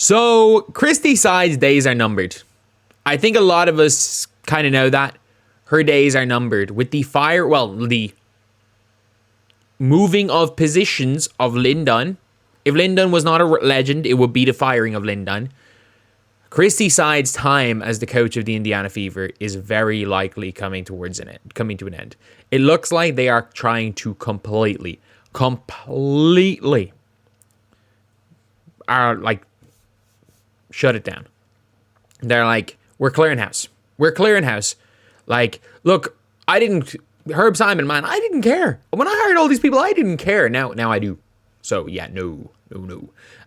So, Christie side's days are numbered. I think a lot of us kind of know that. Her days are numbered. With the the moving of positions of Lin Dunn. If Lin Dunn was not a legend, it would be the firing of Lin Dunn. Christie side's time as the coach of the Indiana Fever is very likely coming to an end. It looks like they are trying to completely shut it down. They're like, we're clearing house. Like, look, Herb Simon, man, I didn't care. When I hired all these people, I didn't care. Now I do. So, yeah, no.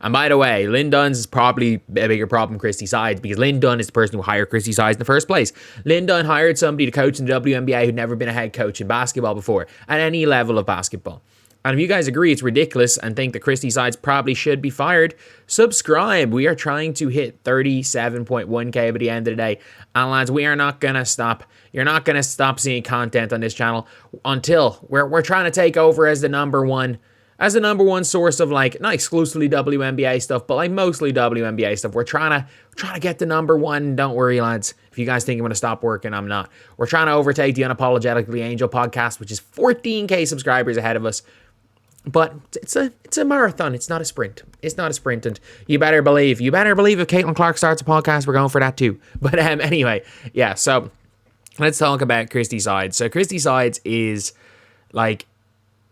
And by the way, Lin Dunn's is probably a bigger problem than Christie Sides, because Lin Dunn is the person who hired Christie Sides in the first place. Lin Dunn hired somebody to coach in the WNBA who'd never been a head coach in basketball before, at any level of basketball. And if you guys agree it's ridiculous and think that Christie Sides probably should be fired, subscribe. We are trying to hit 37.1k by the end of the day. And lads, we are not going to stop. You're not going to stop seeing content on this channel until we're trying to take over as the number one source of, like, not exclusively WNBA stuff, but like mostly WNBA stuff. We're trying to get the number one. Don't worry, lads. If you guys think I'm going to stop working, I'm not. We're trying to overtake the Unapologetically Angel podcast, which is 14k subscribers ahead of us. But it's a marathon. It's not a sprint. And you better believe if Caitlin Clark starts a podcast, we're going for that too. But anyway, yeah. So let's talk about Christie Sides. So Christie Sides is, like,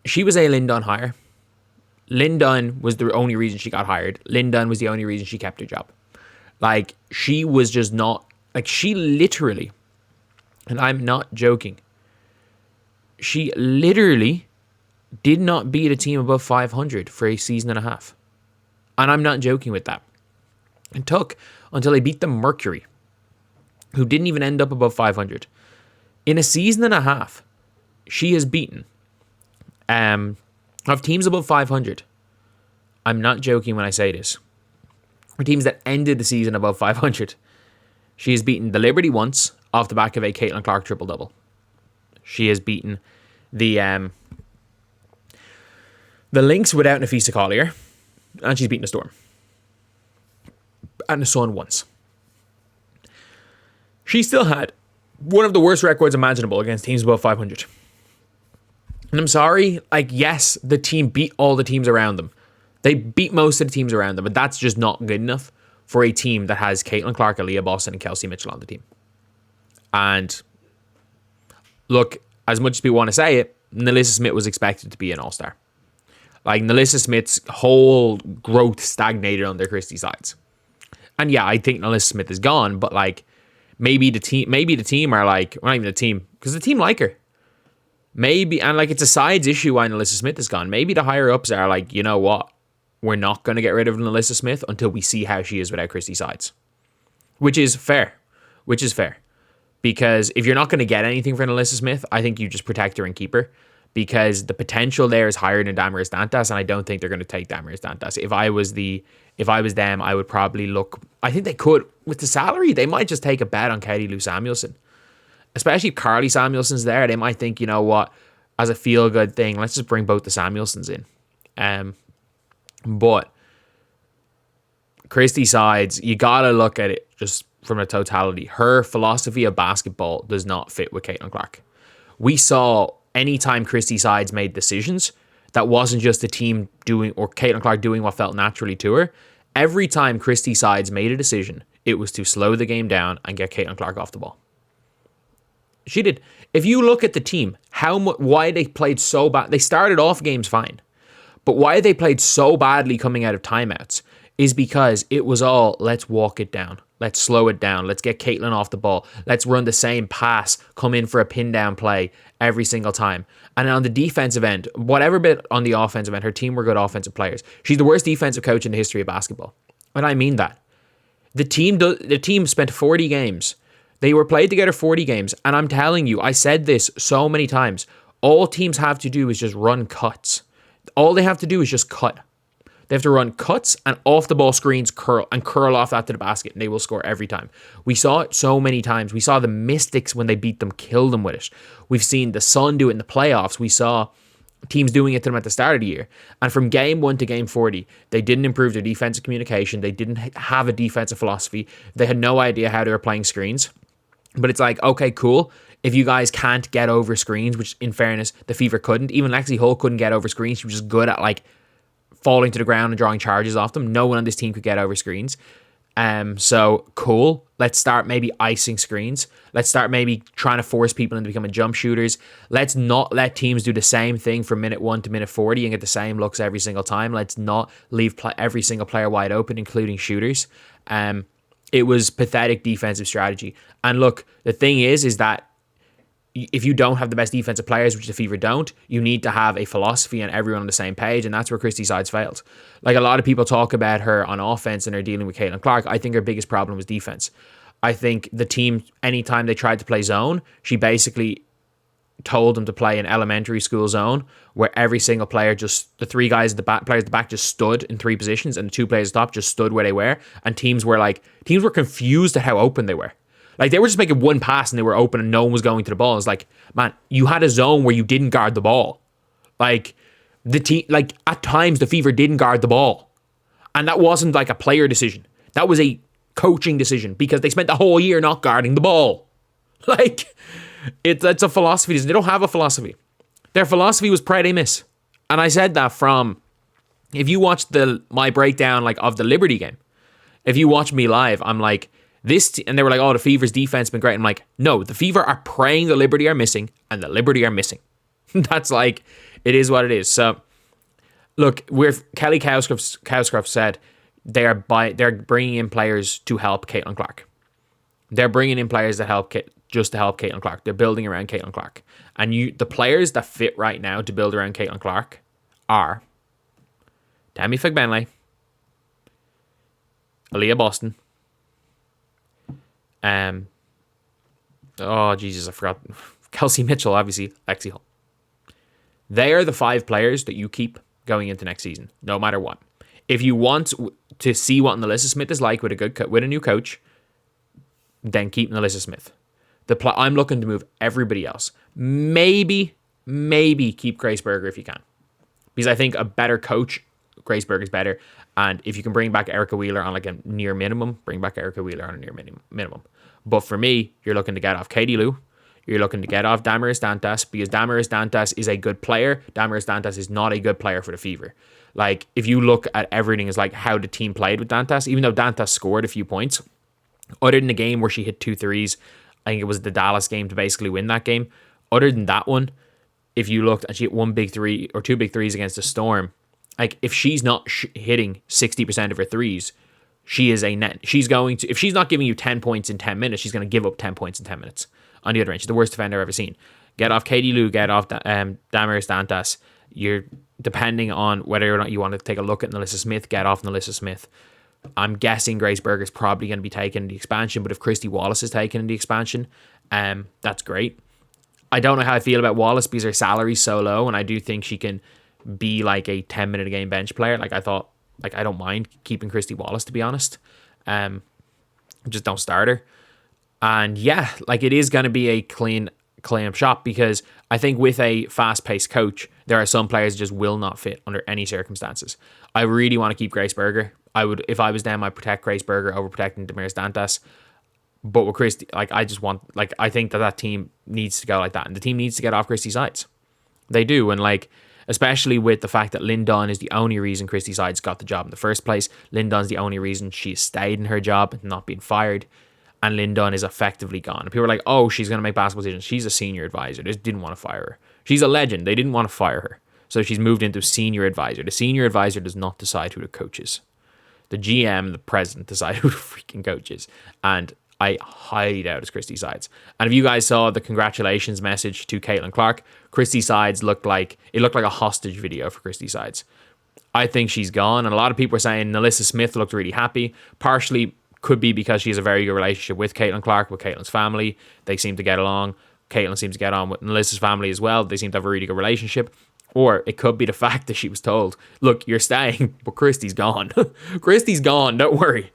she was a Lin Dunn hire. Lin Dunn was the only reason she got hired. Lin Dunn was the only reason she kept her job. Like, she was just not, like, she literally, and I'm not joking, she literally did not beat a team above 500 for a season and a half. And I'm not joking with that. It took until they beat the Mercury, who didn't even end up above 500. In a season and a half, she has beaten of teams above 500. I'm not joking when I say this. For teams that ended the season above 500. She has beaten the Liberty once off the back of a Caitlin Clark triple-double. She has beaten the Lynx without Nafisa Collier, and she's beaten the Storm. And the Sun once. She still had one of the worst records imaginable against teams above 500. And I'm sorry, like, yes, the team beat all the teams around them. They beat most of the teams around them, but that's just not good enough for a team that has Caitlin Clark, Aaliyah Boston, and Kelsey Mitchell on the team. And look, as much as people want to say it, Nalissa Smith was expected to be an all-star. Like, Nalissa Smith's whole growth stagnated under Christie Sides. And yeah, I think Nalissa Smith is gone, but, like, maybe the team are like, well, not even the team, because the team like her. Maybe, and like, it's a Sides issue why Nalissa Smith is gone. Maybe the higher ups are like, you know what? We're not going to get rid of Nalissa Smith until we see how she is without Christie Sides. Which is fair. Because if you're not going to get anything for Nalissa Smith, I think you just protect her and keep her. Because the potential there is higher than Damaris Dantas, and I don't think they're going to take Damaris Dantas. If I was them, I would probably look. I think they could, with the salary, they might just take a bet on Katie Lou Samuelson. Especially if Carly Samuelson's there, they might think, you know what, as a feel-good thing, let's just bring both the Samuelsons in. But Christie Sides, you gotta look at it just from a totality. Her philosophy of basketball does not fit with Caitlin Clark. We saw anytime Christie Sides made decisions, that wasn't just the team doing, or Caitlin Clark doing what felt naturally to her. Every time Christie Sides made a decision, it was to slow the game down and get Caitlin Clark off the ball. She did. If you look at the team, why they played so bad, they started off games fine, but why they played so badly coming out of timeouts is because it was all, let's walk it down. Let's slow it down. Let's get Caitlin off the ball. Let's run the same pass, come in for a pin down play every single time. And on the defensive end, whatever bit on the offensive end, her team were good offensive players. She's the worst defensive coach in the history of basketball. And I mean that. The team spent 40 games. They were played together 40 games. And I'm telling you, I said this so many times. All teams have to do is just run cuts. All they have to do is just cut. They have to run cuts and off the ball screens, curl off that to the basket, and they will score every time. We saw it so many times. We saw the Mystics, when they beat them, kill them with it. We've seen the Sun do it in the playoffs. We saw teams doing it to them at the start of the year. And from game 1 to game 40, they didn't improve their defensive communication. They didn't have a defensive philosophy. They had no idea how they were playing screens. But it's like, okay, cool. If you guys can't get over screens, which in fairness, the Fever couldn't. Even Lexi Hull couldn't get over screens. She was just good at like falling to the ground and drawing charges off them. No one on this team could get over screens. So cool. Let's start maybe icing screens. Let's start maybe trying to force people into becoming jump shooters. Let's not let teams do the same thing from minute 1 to minute 40 and get the same looks every single time. Let's not leave every single player wide open, including shooters. It was pathetic defensive strategy. And look, the thing is that if you don't have the best defensive players, which the Fever don't, you need to have a philosophy and everyone on the same page, and that's where Christie Sides failed. Like, a lot of people talk about her on offense and her dealing with Caitlin Clark. I think her biggest problem was defense. I think the team, anytime they tried to play zone, she basically told them to play an elementary school zone where every single player just, the three guys at the back, players at the back just stood in 3 positions, and the 2 players at the top just stood where they were, and teams were confused at how open they were. Like, they were just making one pass and they were open and no one was going to the ball. It's like, man, you had a zone where you didn't guard the ball. Like, the team, like, at times the Fever didn't guard the ball. And that wasn't like a player decision. That was a coaching decision because they spent the whole year not guarding the ball. Like, it's a philosophy. They don't have a philosophy. Their philosophy was pray they miss. And I said that from, if you watch my breakdown like of the Liberty game, if you watch me live, I'm like, and they were like, oh, the Fever's defense has been great. I'm like, no, the Fever are praying the Liberty are missing, and the Liberty are missing. That's like, it is what it is. So, look, Kelly Cowscroft said they're bringing in players to help Caitlin Clark. They're bringing in players to help Caitlin Clark. They're building around Caitlin Clark. And the players that fit right now to build around Caitlin Clark are Tammy Fagbenle, Aaliyah Boston, oh Jesus, I forgot. Kelsey Mitchell, obviously, Lexi Hull. They are the 5 players that you keep going into next season, no matter what. If you want to see what Nalissa Smith is like with a new coach, then keep Nalissa Smith. I'm looking to move everybody else. Maybe keep Grace Berger if you can, because I think a better coach, Grace Berger, is better. And if you can bring back Erica Wheeler on like a near minimum, bring back Erica Wheeler on a near minimum. But for me, you're looking to get off Katie Lou. You're looking to get off Damaris Dantas, because Damaris Dantas is a good player. Damaris Dantas is not a good player for the Fever. Like, if you look at everything as like how the team played with Dantas, even though Dantas scored a few points, other than the game where she hit 2 threes, I think it was the Dallas game to basically win that game. Other than that one, if you looked and she hit 1 big 3 or 2 big threes against the Storm, like, if she's not hitting 60% of her threes, she is a net. She's going to, if she's not giving you 10 points in 10 minutes, she's going to give up 10 points in 10 minutes on the other end. She's the worst defender I've ever seen. Get off Katie Lou, get off Damaris Dantas. You're, depending on whether or not you want to take a look at Nalissa Smith, get off Nalissa Smith. I'm guessing Grace Berger is probably going to be taking the expansion, but if Christy Wallace is taking the expansion, that's great. I don't know how I feel about Wallace because her salary's so low, and I do think she can be like a 10-minute a game bench player. Like, I thought, like, I don't mind keeping Christy Wallace, to be honest. Just don't start her. And yeah, like, it is going to be a clean up shop, because I think with a fast-paced coach, there are some players that just will not fit under any circumstances. I really want to keep Grace Berger. I would, if I was them, I'd protect Grace Berger over protecting Damaris Dantas. But with Christie, like, I just want, like, I think that team needs to go like that, and the team needs to get off Christie Sides. They do, and like, especially with the fact that Lin Dunn is the only reason Christie Sides got the job in the first place. Lin Dunn's the only reason she stayed in her job and not being fired. And Lin Dunn is effectively gone. People are like, oh, she's going to make basketball decisions. She's a senior advisor. They just didn't want to fire her. She's a legend. They didn't want to fire her. So she's moved into senior advisor. The senior advisor does not decide who the coach is. The GM, the president, decide who the freaking coach is. And I highly doubt it's Christie Sides. And if you guys saw the congratulations message to Caitlin Clark, Christie Sides looked like a hostage video for Christie Sides. I think she's gone. And a lot of people are saying Nalissa Smith looked really happy. Partially could be because she has a very good relationship with Caitlin Clark, with Caitlin's family. They seem to get along. Caitlin seems to get on with Nalissa's family as well. They seem to have a really good relationship. Or it could be the fact that she was told, look, you're staying, but Christie's gone. Christie's gone, don't worry.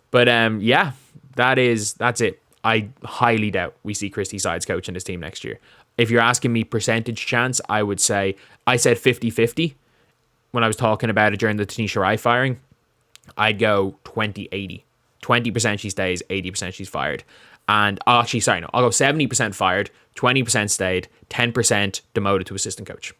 But yeah, that's it. I highly doubt we see Christie Sides coaching this team next year. If you're asking me percentage chance, I would say I said 50-50 when I was talking about it during the Tanisha Wright firing. I'd go 20-80. 20% she stays, 80% she's fired. And I'll go 70% fired, 20% stayed, 10% demoted to assistant coach.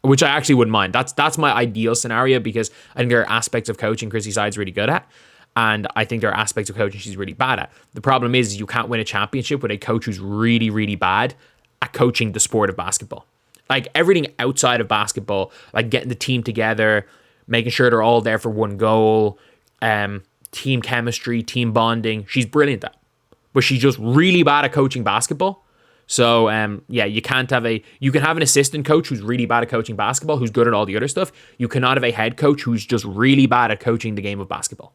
Which I actually wouldn't mind. That's my ideal scenario, because I think there are aspects of coaching Christie's side's really good at. And I think there are aspects of coaching she's really bad at. The problem is you can't win a championship with a coach who's really, really bad at coaching the sport of basketball. Like everything outside of basketball, like getting the team together, making sure they're all there for one goal, team chemistry, team bonding. She's brilliant at, but she's just really bad at coaching basketball. So you can have an assistant coach who's really bad at coaching basketball, who's good at all the other stuff. You cannot have a head coach who's just really bad at coaching the game of basketball.